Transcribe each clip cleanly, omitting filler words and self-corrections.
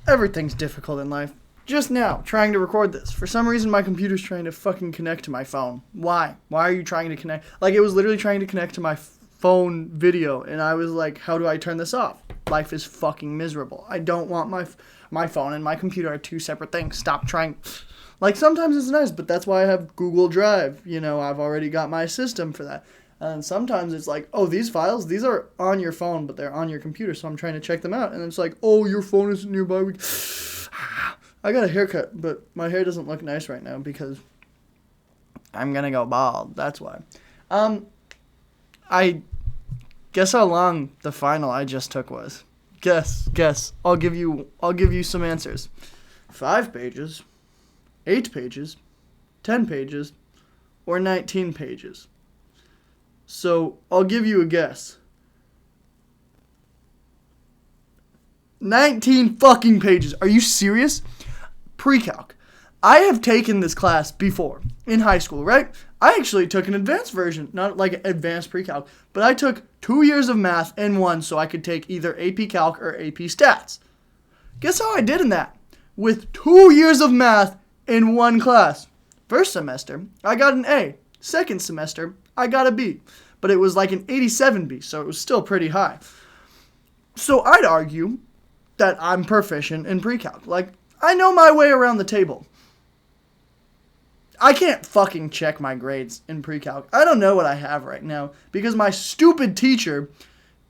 Everything's difficult in life. Just now, trying to record this. For some reason, my computer's trying to fucking connect to my phone. Why? Why are you trying to connect? Like, it was literally trying to connect to my phone video, and I was like, how do I turn this off? Life is fucking miserable. I don't want my phone and my computer are two separate things. Stop trying. Like, sometimes it's nice, but that's why I have Google Drive. You know, I've already got my system for that. And sometimes it's like, oh, these files, these are on your phone, but they're on your computer, so I'm trying to check them out. And it's like, oh, your phone isn't nearby. I got a haircut, but my hair doesn't look nice right now because I'm going to go bald. That's why. I guess how long the final I just took was. Guess. I'll give you some answers. 5 pages, 8 pages, 10 pages, or 19 pages. So, I'll give you a guess. 19 fucking pages. Are you serious? Precalc. I have taken this class before in high school, right? I actually took an advanced version, not like advanced Precalc, but I took 2 years of math in one so I could take either AP Calc or AP Stats. Guess how I did in that? With 2 years of math in one class. First semester, I got an A. Second semester, I got a B. But it was like an 87B, so it was still pretty high. So I'd argue that I'm proficient in Precalc. Like, I know my way around the table. I can't fucking check my grades in Precalc. I don't know what I have right now because my stupid teacher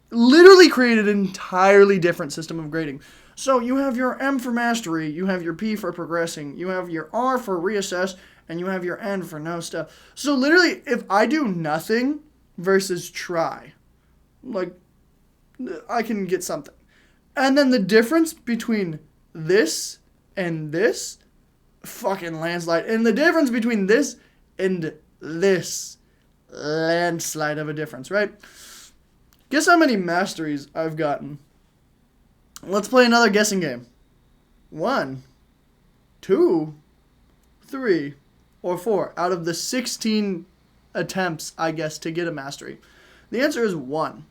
literally created an entirely different system of grading. So you have your M for mastery, you have your P for progressing, you have your R for reassess, and you have your N for no stuff. So literally, if I do nothing versus try, like, I can get something. And then the difference between this and this, fucking landslide. And the difference between this and this, landslide of a difference, right? Guess how many masteries I've gotten? Let's play another guessing game. 1, 2, 3, or 4 out of the 16 attempts, I guess, to get a mastery. The answer is 1.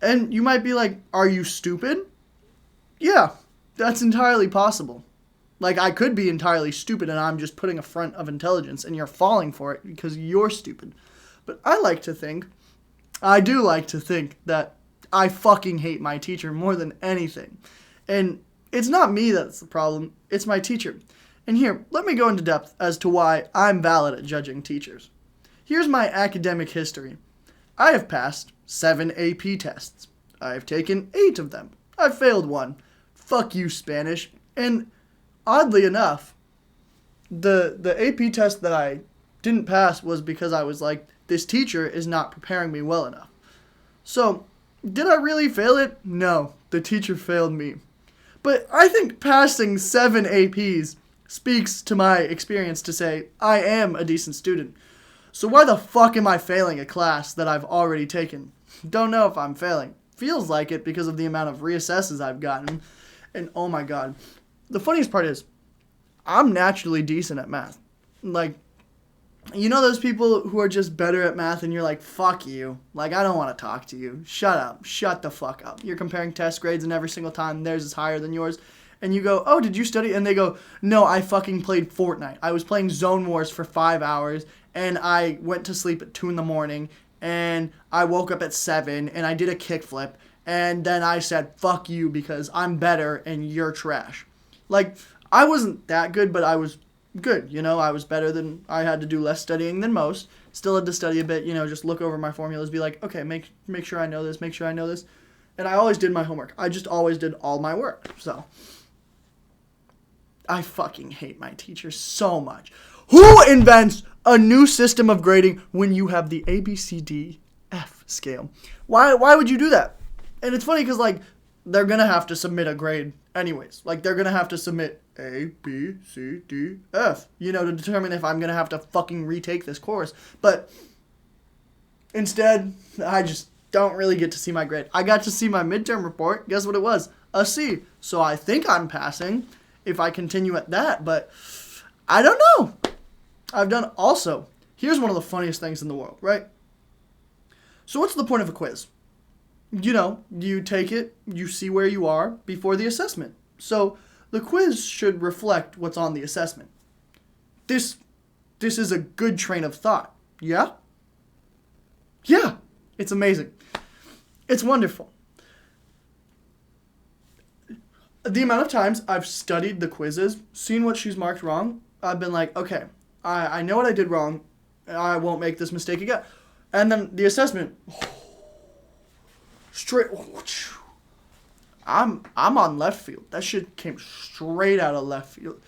And you might be like, are you stupid? Yeah, that's entirely possible. Like, I could be entirely stupid and I'm just putting a front of intelligence and you're falling for it because you're stupid. But I do like to think that I fucking hate my teacher more than anything. And it's not me that's the problem, it's my teacher. And here, let me go into depth as to why I'm valid at judging teachers. Here's my academic history. I have passed 7 AP tests. I have taken 8 of them. I've failed 1. Fuck you, Spanish. And oddly enough, the AP test that I didn't pass was because I was like, this teacher is not preparing me well enough. So, did I really fail it? No, the teacher failed me. But I think passing 7 APs speaks to my experience to say I am a decent student. So why the fuck am I failing a class that I've already taken? Don't know if I'm failing. Feels like it because of the amount of reassesses I've gotten. And oh my god. The funniest part is, I'm naturally decent at math. Like, you know those people who are just better at math and you're like, fuck you. Like, I don't want to talk to you. Shut up. Shut the fuck up. You're comparing test grades and every single time theirs is higher than yours. And you go, oh, did you study? And they go, no, I fucking played Fortnite. I was playing Zone Wars for 5 hours and I went to sleep at 2 in the morning and I woke up at 7 and I did a kickflip. And then I said, fuck you because I'm better and you're trash. Like, I wasn't that good, but I was good, you know, I was better than, I had to do less studying than most, still had to study a bit, you know, just look over my formulas, be like, okay, make sure I know this, and I always did my homework, I just always did all my work, so, I fucking hate my teacher so much. Who invents a new system of grading when you have the ABCDF scale? Why would you do that? And it's funny because, like, they're gonna have to submit a grade anyways, like, they're gonna have to submit A, B, C, D, F, you know, to determine if I'm going to have to fucking retake this course. But instead, I just don't really get to see my grade. I got to see my midterm report. Guess what it was? A C. So I think I'm passing if I continue at that, but I don't know. I've done also, here's one of the funniest things in the world, right? So what's the point of a quiz? You know, you take it, you see where you are before the assessment. So the quiz should reflect what's on the assessment. This is a good train of thought. Yeah? Yeah. It's amazing. It's wonderful. The amount of times I've studied the quizzes, seen what she's marked wrong, I've been like, okay, I know what I did wrong. I won't make this mistake again. And then the assessment, straight, I'm on left field. That shit came straight out of left field.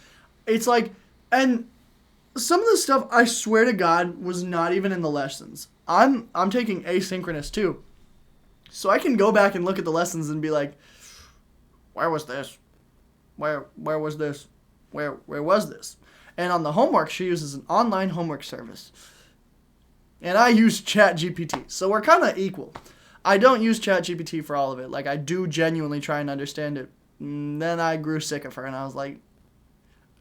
It's like, and some of the stuff, I swear to God, was not even in the lessons. I'm taking asynchronous too. So I can go back and look at the lessons and be like, where was this? Where was this? Where was this? And on the homework, she uses an online homework service. And I use ChatGPT. So we're kind of equal. I don't use ChatGPT for all of it. Like, I do genuinely try and understand it. And then I grew sick of her, and I was like,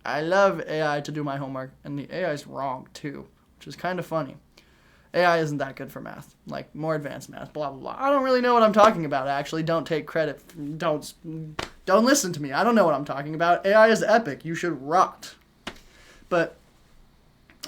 I love AI to do my homework, and the AI is wrong, too, which is kind of funny. AI isn't that good for math, like more advanced math, blah, blah, blah. I don't really know what I'm talking about, actually. Don't take credit. Don't listen to me. I don't know what I'm talking about. AI is epic. You should rot. But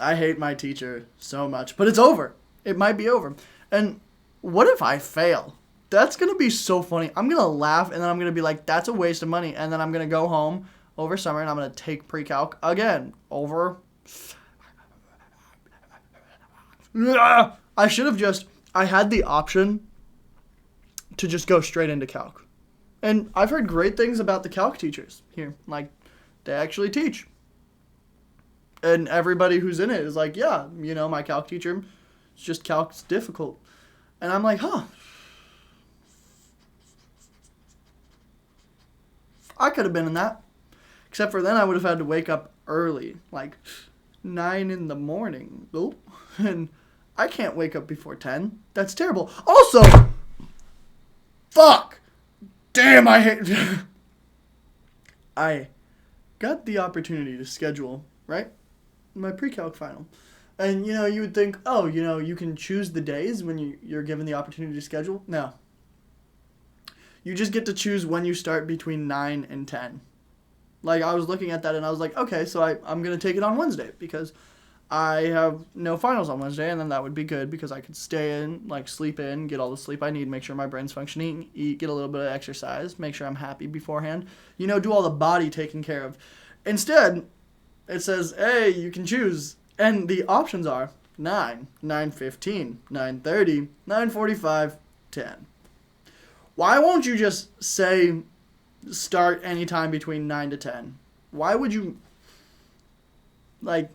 I hate my teacher so much. But it's over. It might be over. And what if I fail? That's going to be so funny. I'm going to laugh, and then I'm going to be like, that's a waste of money. And then I'm going to go home over summer, and I'm going to take Precalc again over. I should have I had the option to just go straight into calc. And I've heard great things about the calc teachers here. Like, they actually teach. And everybody who's in it is like, yeah, my calc teacher, it's just calc's difficult. And I'm like, huh. I could have been in that. Except for then I would have had to wake up early, like 9 in the morning. Oh, and I can't wake up before 10. That's terrible. Also, fuck. Damn, I hate... I got the opportunity to schedule, right? My pre-calc final. And, you would think, oh, you can choose the days when you're given the opportunity to schedule. No. You just get to choose when you start between 9 and 10. Like, I was looking at that and I was like, okay, so I'm going to take it on Wednesday because I have no finals on Wednesday, and then that would be good because I could stay in, like sleep in, get all the sleep I need, make sure my brain's functioning, eat, get a little bit of exercise, make sure I'm happy beforehand, do all the body taken care of. Instead, it says, hey, you can choose, and the options are 9, 9:15, 9:30, 9:45, 10. Why won't you just say start anytime between 9 to 10? Why would you, like...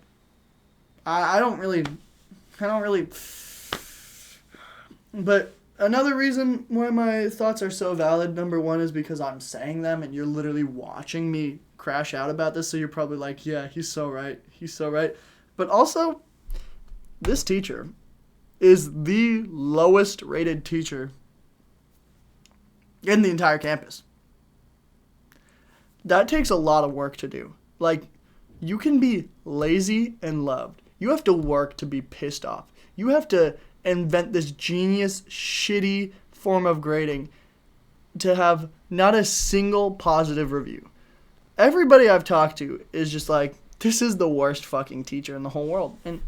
I don't really, but another reason why my thoughts are so valid, number one, is because I'm saying them and you're literally watching me crash out about this, so you're probably like, yeah, he's so right. But also, this teacher is the lowest rated teacher in the entire campus. That takes a lot of work to do. Like, you can be lazy and loved. You have to work to be pissed off. You have to invent this genius, shitty form of grading to have not a single positive review. Everybody I've talked to is just like, this is the worst fucking teacher in the whole world. And,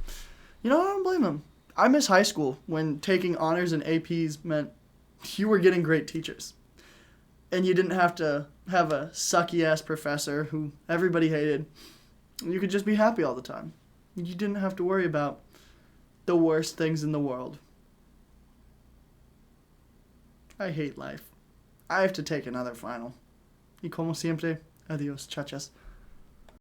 I don't blame them. I miss high school when taking honors and APs meant you were getting great teachers. And you didn't have to have a sucky-ass professor who everybody hated. You could just be happy all the time. You didn't have to worry about the worst things in the world. I hate life. I have to take another final. Y como siempre, adios, chachas.